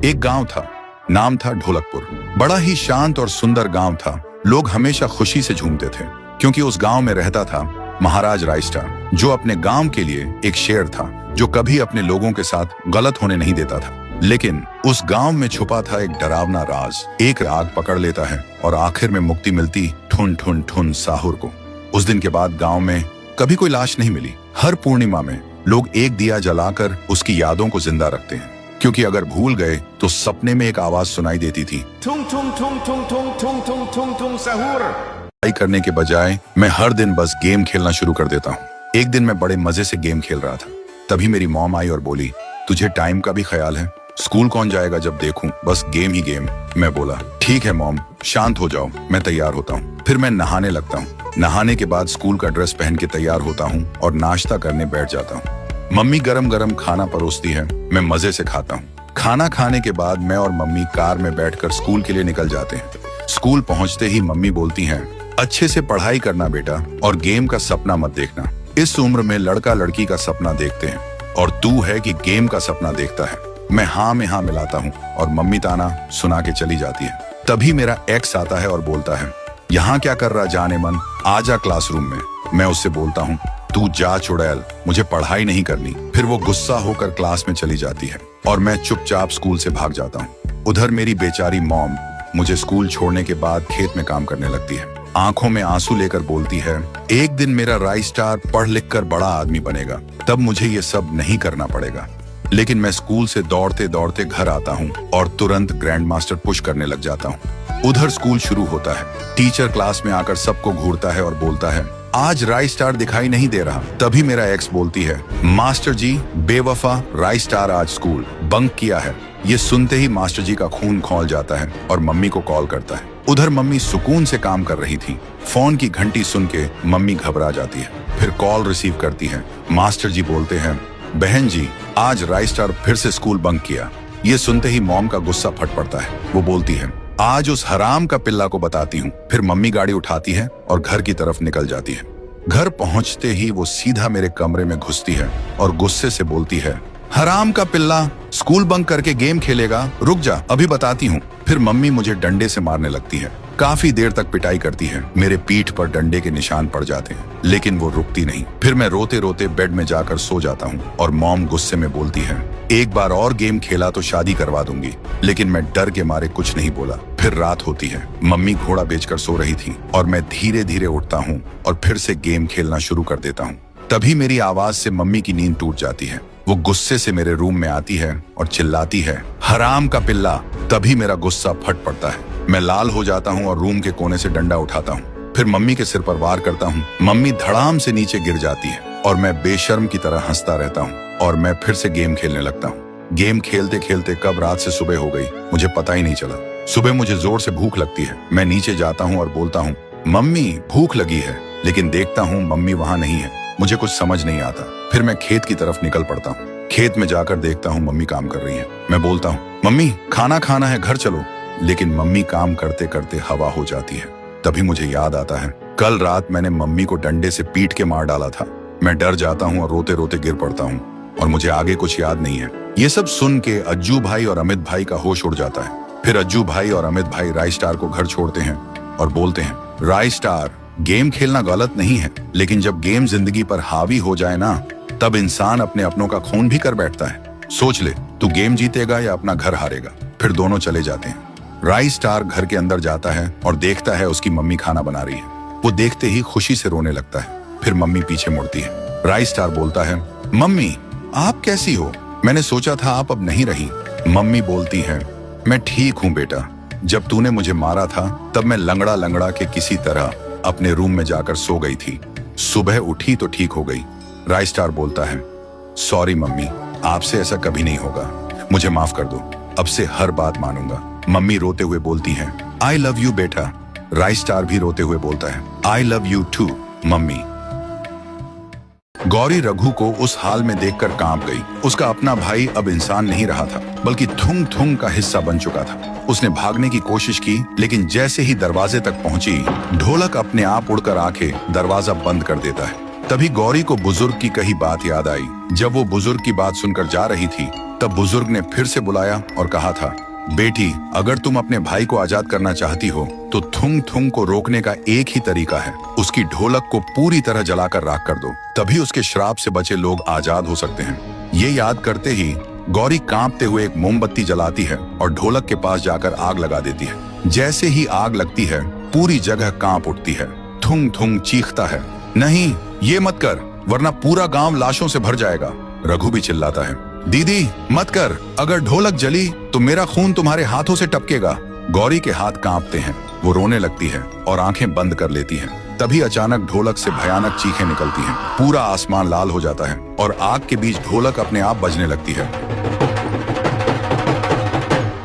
एक गांव था, नाम था ढोलकपुर। बड़ा ही शांत और सुंदर गांव था। लोग हमेशा खुशी से झूमते थे क्योंकि उस गांव में रहता था महाराज रायस्टार, जो अपने गांव के लिए एक शेर था जो कभी अपने लोगों के साथ गलत होने नहीं देता था। लेकिन उस गांव में छुपा था एक डरावना राज। एक आग पकड़ लेता है और आखिर में मुक्ति मिलती ठुन ठुन ठुन साहुर को। उस दिन के बाद गांव में कभी कोई लाश नहीं मिली। हर पूर्णिमा में लोग एक दिया जलाकर उसकी यादों को जिंदा रखते हैं, क्योंकि अगर भूल गए तो सपने में एक आवाज सुनाई देती थी, ठुंग ठुंग ठुंग ठुंग ठुंग ठुंग ठुंग ठुंग ठुंग साहुर। करने के बजाय मैं हर दिन बस गेम खेलना शुरू कर देता हूँ। एक दिन मैं बड़े मजे से गेम खेल रहा था, तभी मेरी मॉम आई और बोली, तुझे टाइम का भी ख्याल है? स्कूल कौन जाएगा जब देखूं बस गेम ही गेम। मैं बोला, ठीक है मॉम, शांत हो जाओ, मैं तैयार होता हूँ। फिर मैं नहाने लगता हूँ। नहाने के बाद स्कूल का ड्रेस पहन के तैयार होता हूँ और नाश्ता करने बैठ जाता हूँ। मम्मी गरम गरम खाना परोसती है, मैं मजे से खाता हूँ। खाना खाने के बाद मैं और मम्मी कार में बैठकर स्कूल के लिए निकल जाते हैं। स्कूल पहुंचते ही मम्मी बोलती हैं, अच्छे से पढ़ाई करना बेटा और गेम का सपना मत देखना। इस उम्र में लड़का लड़की का सपना देखते हैं और तू है कि गेम का सपना देखता है। मैं हाँ में हाँ मिलाता हूँ और मम्मी ताना सुना के चली जाती है। तभी मेरा एक्स आता है और बोलता है, यहाँ क्या कर रहा जाने मन, आजा क्लासरूम में। मैं उससे बोलता हूँ, तू जा चुड़ैल, मुझे पढ़ाई नहीं करनी। फिर वो गुस्सा होकर क्लास में चली जाती है और मैं चुपचाप स्कूल से भाग जाता हूँ। उधर मेरी बेचारी मॉम मुझे स्कूल छोड़ने के बाद खेत में काम करने लगती है। आंखों में आंसू लेकर बोलती है, एक दिन मेरा रायस्टार पढ़ लिख कर बड़ा आदमी बनेगा, तब मुझे ये सब नहीं करना पड़ेगा। लेकिन मैं स्कूल से दौड़ते दौड़ते घर आता हूँ और तुरंत ग्रैंड मास्टर पुश करने लग जाता हूँ। उधर स्कूल शुरू होता है। टीचर क्लास में आकर सबको घूरता है और बोलता है, आज रायस्टार दिखाई नहीं दे रहा। तभी मेरा एक्स बोलती है, मास्टर जी बेवफा, रायस्टार आज स्कूल बंक किया है। ये सुनते ही मास्टर जी का खून खौल जाता है और मम्मी को कॉल करता है। उधर मम्मी सुकून से काम कर रही थी। फोन की घंटी सुन के मम्मी घबरा जाती है। फिर कॉल रिसीव करती है। मास्टर जी बोलते हैं, बहन जी आज रायस्टार फिर से स्कूल बंक किया। ये सुनते ही मॉम का गुस्सा फट पड़ता है। वो बोलती है, आज उस हराम का पिल्ला को बताती हूँ। फिर मम्मी गाड़ी उठाती है और घर की तरफ निकल जाती है। घर पहुंचते ही वो सीधा मेरे कमरे में घुसती है और गुस्से से बोलती है, हराम का पिल्ला, स्कूल बंक करके गेम खेलेगा, रुक जा अभी बताती हूँ। फिर मम्मी मुझे डंडे से मारने लगती है। काफी देर तक पिटाई करती है। मेरे पीठ पर डंडे के निशान पड़ जाते हैं, लेकिन वो रुकती नहीं। फिर मैं रोते रोते बेड में जाकर सो जाता हूँ और मॉम गुस्से में बोलती है, एक बार और गेम खेला तो शादी करवा दूंगी। लेकिन मैं डर के मारे कुछ नहीं बोला। फिर रात होती है। मम्मी घोड़ा बेचकर सो रही थी और मैं धीरे धीरे उठता हूँ और फिर से गेम खेलना शुरू कर देता हूँ। तभी मेरी आवाज से मम्मी की नींद टूट जाती है। वो गुस्से से मेरे रूम में आती है और चिल्लाती है, हराम का पिल्ला। तभी मेरा गुस्सा फट पड़ता है। मैं लाल हो जाता हूँ और रूम के कोने से डंडा उठाता हूँ। फिर मम्मी के सिर पर वार करता हूँ। मम्मी धड़ाम से नीचे गिर जाती है और मैं बेशर्म की तरह हंसता रहता हूँ और मैं फिर से गेम खेलने लगता हूँ। गेम खेलते खेलते कब रात से सुबह हो गई मुझे पता ही नहीं चला। सुबह मुझे जोर से भूख लगती है। मैं नीचे जाता हूँ और बोलता हूँ, मम्मी भूख लगी है। लेकिन देखता हूँ मम्मी वहाँ नहीं है। मुझे कुछ समझ नहीं आता। फिर मैं खेत की तरफ निकल पड़ता हूँ। खेत में जाकर देखता हूँ मम्मी काम कर रही है। मैं बोलता हूँ, मम्मी खाना खाना है, घर चलो। लेकिन मम्मी काम करते करते हवा हो जाती है। तभी मुझे याद आता है, कल रात मैंने मम्मी को डंडे से पीट के मार डाला था। मैं डर जाता हूँ और रोते रोते गिर पड़ता हूँ और मुझे आगे कुछ याद नहीं है। ये सब सुन के अज्जू भाई और अमित भाई का होश उड़ जाता है। फिर अज्जू भाई और अमित भाई रायस्टार को घर छोड़ते हैं और बोलते हैं, रायस्टार गेम खेलना गलत नहीं है, लेकिन जब गेम जिंदगी पर हावी हो जाए ना, तब इंसान अपने अपनों का खून भी कर बैठता है। सोच ले, तू गेम जीतेगा या अपना घर हारेगा। फिर दोनों चले जाते हैं। रायस्टार घर के अंदर जाता है और देखता है उसकी मम्मी खाना बना रही है। वो देखते ही खुशी से रोने लगता है। फिर मम्मी पीछे मुड़ती है। रायस्टार बोलता है, मम्मी आप कैसी हो? मैंने सोचा था आप अब नहीं रही। मम्मी बोलती है, मैं ठीक हूँ बेटा। जब तूने मुझे मारा था तब मैं लंगड़ा लंगड़ा के किसी तरह अपने रूम में जाकर सो गई थी। सुबह उठी तो ठीक हो गई। रायस्टार बोलता है, सॉरी मम्मी, आपसे ऐसा कभी नहीं होगा, मुझे माफ कर दो, अब से हर बात मानूंगा। मम्मी रोते हुए बोलती है, आई लव यू बेटा। रायस्टार भी रोते हुए बोलता है, I love you too mummy. Gauri Raghu को उस हाल में देखकर कांप गई। उसका अपना भाई अब इंसान नहीं रहा था, बल्कि थुंग थुंग का हिस्सा बन चुका था। उसने भागने की कोशिश की, लेकिन जैसे ही दरवाजे तक पहुंची, ढोलक अपने आप उड़कर आके दरवाजा बंद कर देता है। तभी गौरी को बुजुर्ग की कही बात याद आई। जब वो बुजुर्ग की बात सुनकर जा रही थी, तब बुजुर्ग ने फिर से बुलाया और कहा था, बेटी, अगर तुम अपने भाई को आजाद करना चाहती हो तो थुंग थुंग को रोकने का एक ही तरीका है, उसकी ढोलक को पूरी तरह जलाकर राख कर दो, तभी उसके श्राप से बचे लोग आजाद हो सकते हैं। ये याद करते ही गौरी कांपते हुए एक मोमबत्ती जलाती है और ढोलक के पास जाकर आग लगा देती है। जैसे ही आग लगती है, पूरी जगह कांप उठती है। थुंग थुंग चीखता है, नहीं, ये मत कर, वरना पूरा गांव लाशों से भर जाएगा। रघु भी चिल्लाता है, दीदी मत कर, अगर ढोलक जली तो मेरा खून तुम्हारे हाथों से टपकेगा। गौरी के हाथ कांपते हैं, वो रोने लगती है और आंखें बंद कर लेती है। तभी अचानक ढोलक से भयानक चीखें निकलती हैं। पूरा आसमान लाल हो जाता है और आग के बीच ढोलक अपने आप बजने लगती है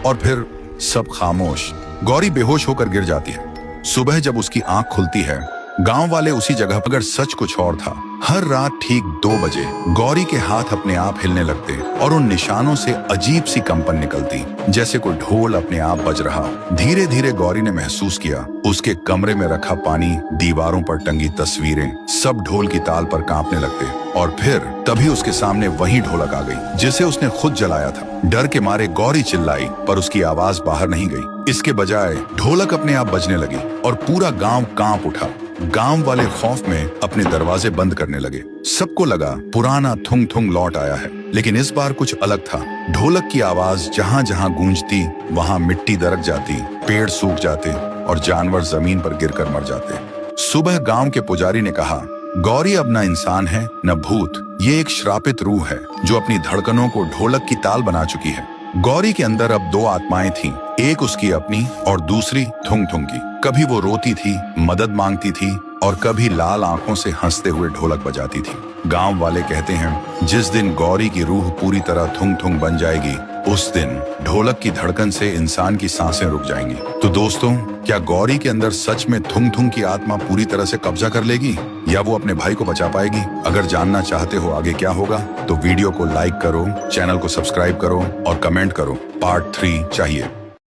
और फिर सब खामोश। गौरी बेहोश होकर गिर जाती है। सुबह जब उसकी आंख खुलती है, गांव वाले उसी जगह पर, सच कुछ और था। हर रात ठीक 2 बजे गौरी के हाथ अपने आप हिलने लगते और उन निशानों से अजीब सी कंपन निकलती, जैसे कोई ढोल अपने आप बज रहा। धीरे धीरे गौरी ने महसूस किया, उसके कमरे में रखा पानी, दीवारों पर टंगी तस्वीरें, सब ढोल की ताल पर कांपने लगते। और फिर तभी उसके सामने वही ढोलक आ गई जिसे उसने खुद जलाया था। डर के मारे गौरी चिल्लाई, पर उसकी आवाज बाहर नहीं गई। इसके बजाय ढोलक अपने आप बजने लगी और पूरा गांव कांप उठा। गांव वाले खौफ में अपने दरवाजे बंद करने लगे। सबको लगा पुराना थुंग थुंग लौट आया है, लेकिन इस बार कुछ अलग था। ढोलक की आवाज जहां जहां गूंजती, वहां मिट्टी दरक जाती, पेड़ सूख जाते और जानवर जमीन पर गिरकर मर जाते। सुबह गांव के पुजारी ने कहा, गौरी अब न इंसान है न भूत, ये एक श्रापित रूह है जो अपनी धड़कनों को ढोलक की ताल बना चुकी है। गौरी के अंदर अब 2 आत्माएं थीं, एक उसकी अपनी और दूसरी थुंग थुंग की। कभी वो रोती थी, मदद मांगती थी और कभी लाल आंखों से हंसते हुए ढोलक बजाती थी। गांव वाले कहते हैं, जिस दिन गौरी की रूह पूरी तरह थुंग थुंग बन जाएगी, उस दिन ढोलक की धड़कन से इंसान की सांसें रुक जाएंगी। तो दोस्तों, क्या गौरी के अंदर सच में थुंग थुंग की आत्मा पूरी तरह से कब्जा कर लेगी या वो अपने भाई को बचा पाएगी? अगर जानना चाहते हो आगे क्या होगा तो वीडियो को लाइक करो, चैनल को सब्सक्राइब करो और कमेंट करो, पार्ट 3 चाहिए।